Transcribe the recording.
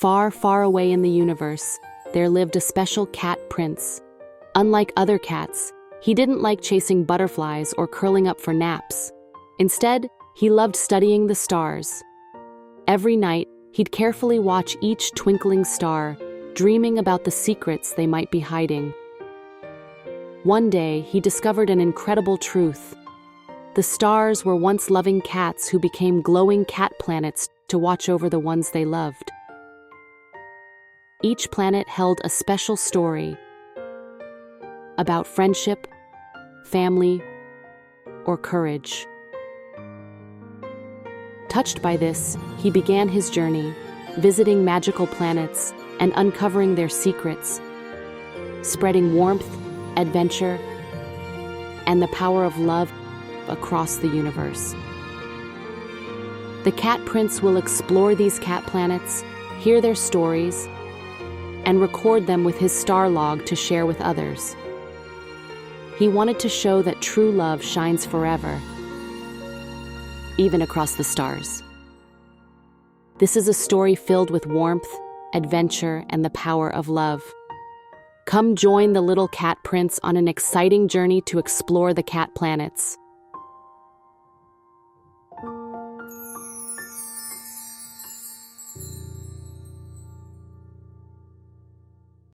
Far, far away in the universe, there lived a special cat prince. Unlike other cats, he didn't like chasing butterflies or curling up for naps. Instead, he loved studying the stars. Every night, he'd carefully watch each twinkling star, dreaming about the secrets they might be hiding. One day, he discovered an incredible truth. The stars were once loving cats who became glowing cat planets to watch over the ones they loved. Each planet held a special story about friendship, family, or courage. Touched by this, he began his journey, visiting magical planets and uncovering their secrets, spreading warmth, adventure, and the power of love across the universe. The Cat Prince will explore these cat planets, hear their stories, and record them with his star log to share with others. He wanted to show that true love shines forever, even across the stars. This is a story filled with warmth, adventure, and the power of love. Come join the little Cat Prince on an exciting journey to explore the cat planets.